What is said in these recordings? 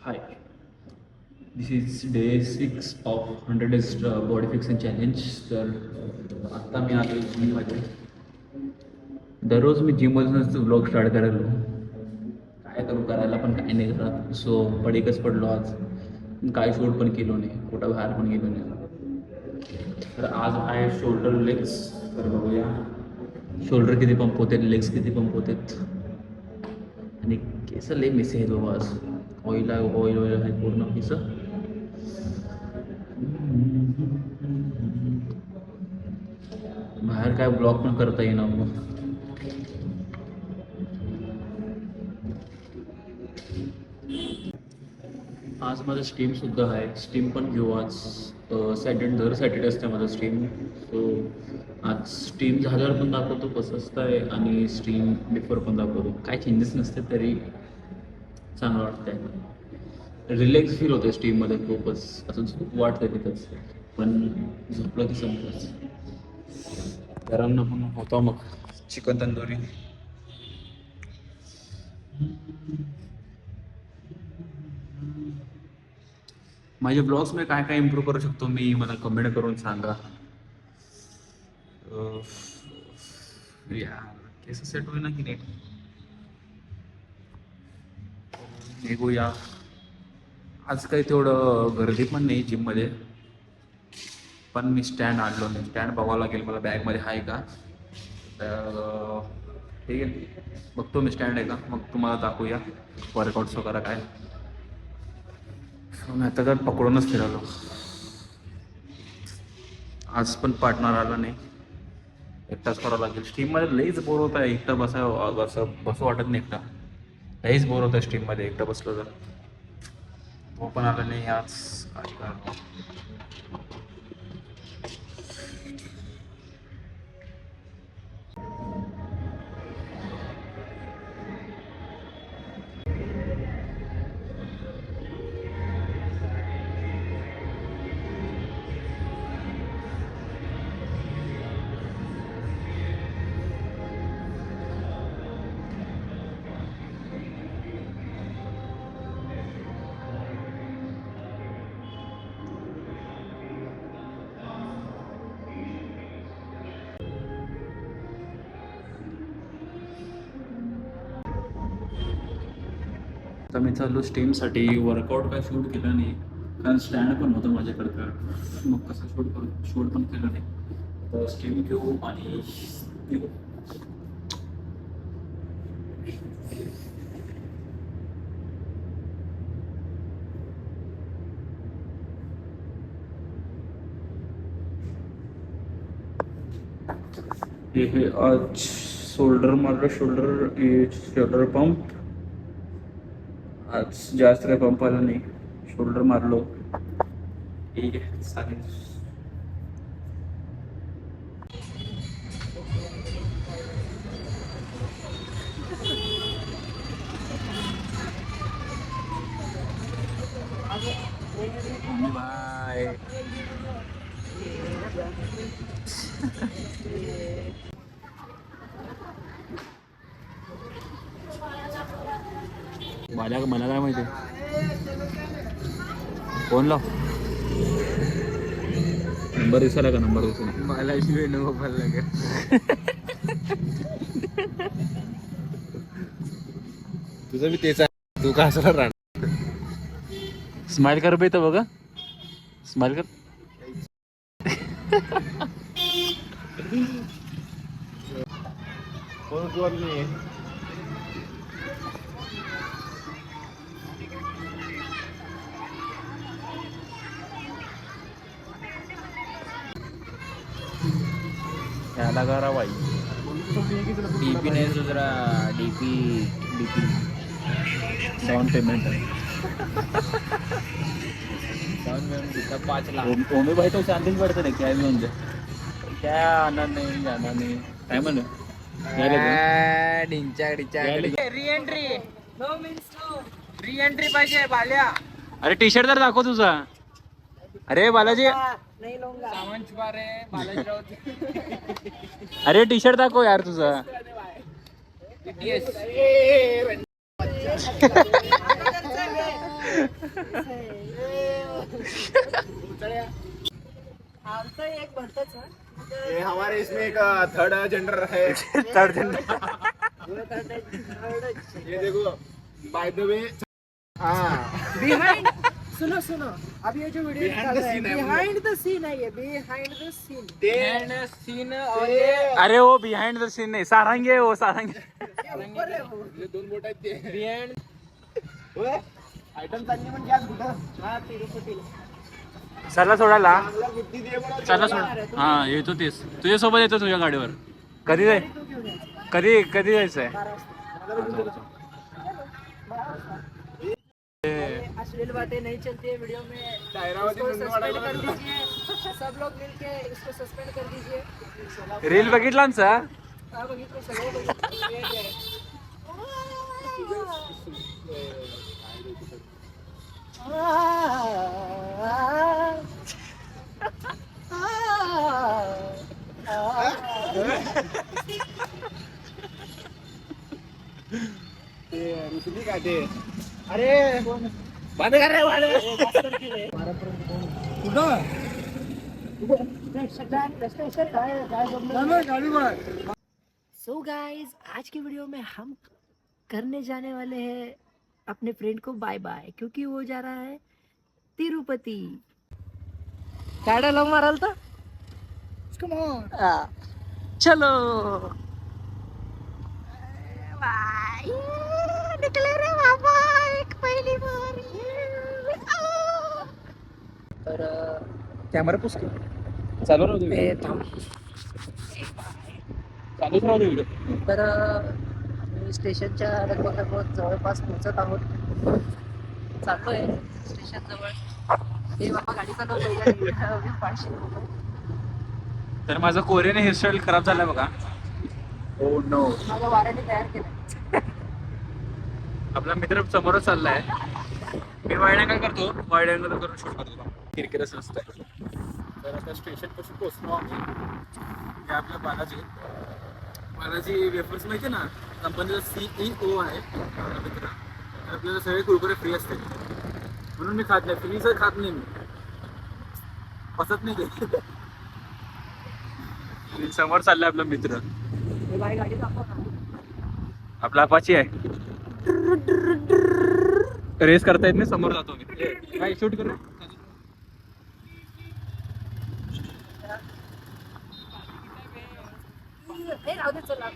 High, this is day 6 of 100 days body fixing challenge. तर आत्ता मी आलो जिममध्ये. दररोज मी जिममधूनच व्लॉग स्टार्ट करायलो. काय करू, करायला पण काही नाही घरात. सो पडीकच पडलो आज. काय शूट पण केलो नाही, कुठं बाहेर पण गेलो नाही. तर आज आहे शोल्डर लेग्स. तर बघूया शोल्डर किती पंप होते, लेग्स किती पंप होतात. आणि केस लय मेसी आहे बाबा आज. ऑइल आहे, ऑइल ऑइल आहे पूर्ण केस. बाहेर काय ब्लॉग पण करता येईना मग. आज माझं स्ट्रीमसुद्धा आहे. स्ट्रीम पण घेऊ आज. दर सॅटर्डे असते माझं स्ट्रीम. सो आज स्ट्रीम झाल्यावर पण दाखवतो कसं असतं आहे, आणि स्ट्रीम बिफोर पण दाखवतो. काय चेंजेस नसते तरी चांगलं वाटतंय. रिलॅक्स फील होते स्ट्रीममध्ये खूपच. असं झोप वाटतं तिथंच, पण झोपलं की संपलंच. गरम पण होतो मग चिकन तंदुरी. माझ्या ब्लॉग्समध्ये काय काय इम्प्रूव्ह करू शकतो मी, मला कमेंट करून सांगा. या केस सेट होईना की नीट. निघूया. आज काही तेवढं गर्दी पण नाही जिममध्ये, पण मी स्टँड आणलो नाही. स्टँड बघावं लागेल मला बॅगमध्ये आहे का. तर ठीक आहे, बघतो मी स्टँड आहे का, मग तुम्हाला दाखवूया वर्कआउट्स वगैरे काय. मी आता तर पकडूनच फिरालो. आज पण पार्टनर आला नाही, एकटाच करावं लागेल. स्ट्रीममध्ये लईच बोर होत आहे. एकटा बसू वाटत नाही एकटा. लईच बोर होतं स्ट्रीममध्ये एकटा बसलो तर. तो पण आला नाही आज. काय करणार. आता मी चाललो स्ट्रीमसाठी. वर्कआउट काय शूट केलं नाही, कारण स्टँड पण होतं माझ्याकडं. मग कसं शूट पण केलं नाही. तर स्ट्रीम घेऊ आणि निघू. हे आज शोल्डर मारलं. Shoulder pump. आज जास्त काही पंप आला नाही, शोल्डर मारलो. ठीक आहे, चालेल. बाय. मला काय माहिती फोन लाव. नंबर दिसायला का? नंबर दिसला मला वेणुगोपाल नगर. तुझं मी तेच आहे. तू का असं राहणार. स्माइल कर बे. तर बघा, स्माइल कर. कोण नाही. त्याला करा बाई. डीपी नाही दुसरा. डीपी डाउन पेमेंट आहे. $5 लाख. ओमे भाई तो शांतीच पडतं नाही काय म्हणजे. काय आणणार नाही, जाणार नाही काय म्हण. री-एंट्री पाहिजे बाल्या. अरे टी शर्ट तर दाखव तुझा. अरे बालाजी, सामान छुपा रे बालाजी राऊत. अरे टी शर्ट दाखव यार तुझा. एक भरतच ये हमारे इसमें एक थर्ड जेंडर है। Third gender. ये देखो बाय द वे। हाँ बिहाइंड सुनो सुनो, अब ये जो वीडियो Behind निकाल the रहे हैं scene है वो। बिहाइंड द सीन है, ये बिहाइंड द सीन और ये अरे वो बिहाइंड द सीन नाही, सारंगी आहे वो, सारंगी. ऊपर है वो. दोन बोट आहेत ते बिहाइंड आयटम चालली म्हणजे आज कुठं हा तिरुपतीला. चला सोडायला. चांगला बुद्धी दे म्हणून चला सोड. हा येतो तेच, तुझ्यासोबत येतो तुझ्या गाडीवर. कधी जाय, तू घेऊन यायचं कधी जायचंय? 12 वाजता. अश्लील बातें नहीं चलती है वीडियो में, टायरावरती इसको बंद सस्पेंड वाढायला कर लागलं. दीजिए. सब लोग मिलके इसको सस्पेंड कर दीजिए. रील बघितला ना सर? हा बघितलं, सगळं बघितलं. हे जे आहे. ते रुसली का ते अरे बंद कर रे वाले. सो गाइस, आज की वीडियो में हम करने जाने वाले हैं अपने फ्रेंड को बाय बाय, क्योंकि वो जा रहा है तिरुपति. काय डायलॉग माराल तर चलो बाय. निकले रे बाबा एक पहिली बार. तर कॅमेरा पुस की. चालू राहू दे, हे थांब. चालूच राहू दे व्हिडिओ. तर आम्ही स्टेशनच्या लगभग जवळपास पोहोचत आहोत. चाललोय स्टेशन जवळ. हे बाबा गाडी चालवतोय पाचशे. तर माझं कोरियन हेअरस्टाईल खराब झालाय बघा. Oh no. माझ्या वाऱ्याने तयार केलं. आपला मित्र समोरच चाललाय. मी वाईड अँगल करतो, वाईड अँगल करून शूट करतो. किरकिरच नसतं. तर आता स्टेशन पासून पोहोचलो आम्ही. हे आपलं बालाजी वेफर्स माहिती ना, कंपनीचा CEO आहे आपला मित्र. तर आपल्याला सगळे कुरकुरे फ्री असते, म्हणून मी खात नाही. फ्रीचं खात नाही मी, पचत नाही ते. समोर चाललाय आपला मित्र. हे बाई गाडी दाखव ना. आपला अपाची आहे. रेस करता येत नाही, समोर जातो मी. काय शूट करू? हे राहू दे, चला.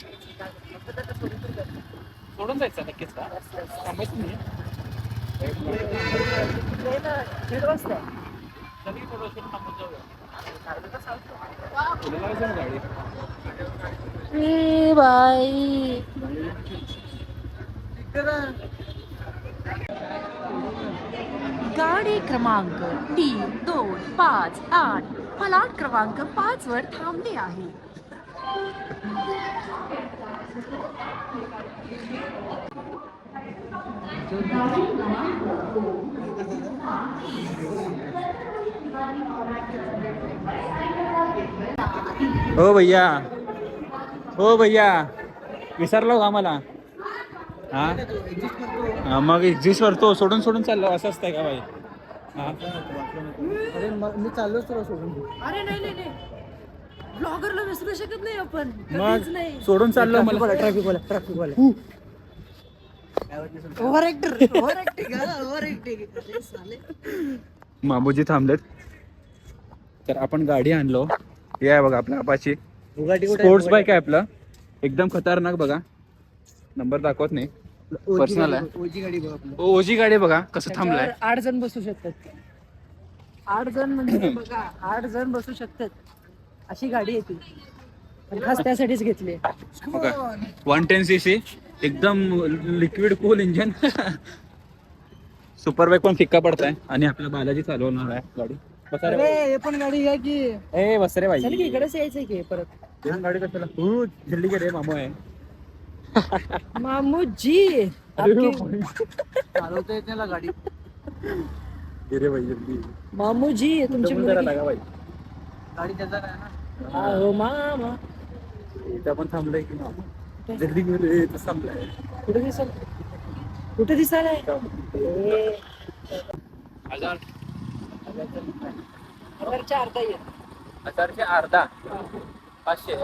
सोडून जायचं नक्कीच का? थांबायचं नाही. दीड वाजता सगळी थोडं थांबून जाऊया. तुला लावायचं ना गाडी? बाई. गाडी क्रमांक 3258 फलाट क्रमांक 5 वर थांबली आहे. हो भैया, हो भैया, विसरलो का आम्हाला? हा मग एक्झिस्ट करतो, सोडून चाललो. असं असतंय का भाई? अरे मी चाललोच तुला सोडून. अरे नाही, ब्लॉगरला विसरू शकत नाही आपण. कधीच मग नाही. सोडून चाललो मला. ट्रॅफिक वाला. Over acting. मामूजी थांबलेत. तर आपण गाडी आणलो. हे आहे बघा आपला अपाची स्पोर्ट्स बाईक आहे आपला. एकदम खतरनाक बघा. नंबर दाखवत नाही, पर्सनल आहे. ओजी गाडी बघा कसं थांबलाय. 8 जण बसू शकतात. 8 जण म्हणजे बघा, 8 जण बसू शकतात अशी गाडी आहे ती. खास त्यासाठीच घेतली. 110cc एकदम liquid cool engine. Super bike पण फिक्का पडताय. आणि आपला बालाजी चालवणार आहे गाडी. बसा रे. हे पण गाडी घ्या की. ए बस रे भाई. चल की इकडेच यायचंय की परत. गाडी कशाला तू जल्दी के रे मामू आहे. मामूजी चालवता येत नाही गाडी. रे भाई जल्दी. मामूजी तुमची मुलगी. लागा भाई. गाडी त्याचा नाही ना. हो मामा. इथं पण थांबलंय की मामा. जल्दी घेऊन रे. इथं थांबलाय. कुठे दिसायलाय? हजार 1000च्या अर्धा येईल. 1000चे अर्धा 500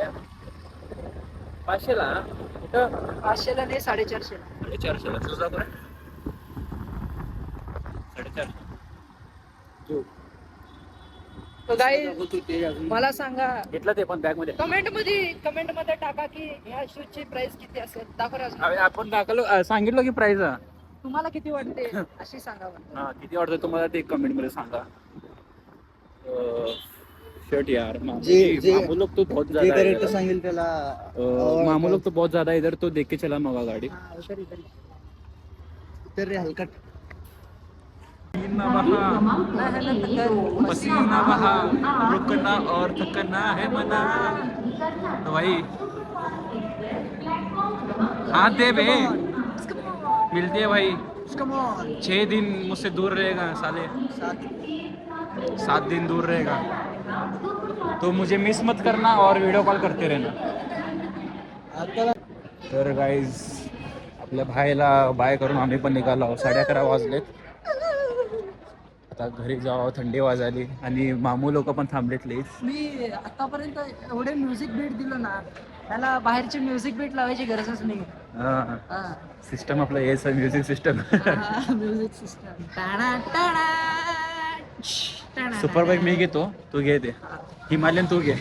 500ला कुठं 500ला नाही 450ला. 450ला तुझा काय 450 तो गाईज मला सांगा घेतलं ते पण बॅग मध्ये कमेंट मध्ये टाका की ह्या शूजची प्राइस किती असेल. दाखवा राजू. आपण दाखवलं सांगितलं की प्राइस तुम्हाला किती वाटते अशी सांगा बरं. हाँ किती वाटतं तुम्हाला ते कमेंट मध्ये सांगा. शर्ट यार मामू लोग तो बहुत ज्यादा है इधर. सांगेल त्याला मामू लोग तो बहुत ज्यादा है इधर तो देख के चला मगा गाड़ी. हाँ, उधर इधर. तर रे हलकट पसीना बहा रुकना और थकना है मना. तो भाई हाथ दे बे मिलती है भाई. 6 दिन मुझसे दूर रहेगा साले. 7 दिन दूर रहेगा तो मुझे मिस मत करना और वीडियो कॉल करते रहना. तर गाईज आपल्या भाईला बाय करून आम्ही पण निघालो. 11:30 वाजलेत. आता घरी जावं. थंडी वाजाली आणि मामू लोक पण थांबलेत लईच. मी आतापर्यंत एवढे म्युझिक बीट दिलं ना त्याला बाहेरची म्युझिक बीट लावायची गरजच नाही. सिस्टम आपलं हेच music system. Music system. Super bike मी घेतो तू घे ते. हिमालयन तू घे.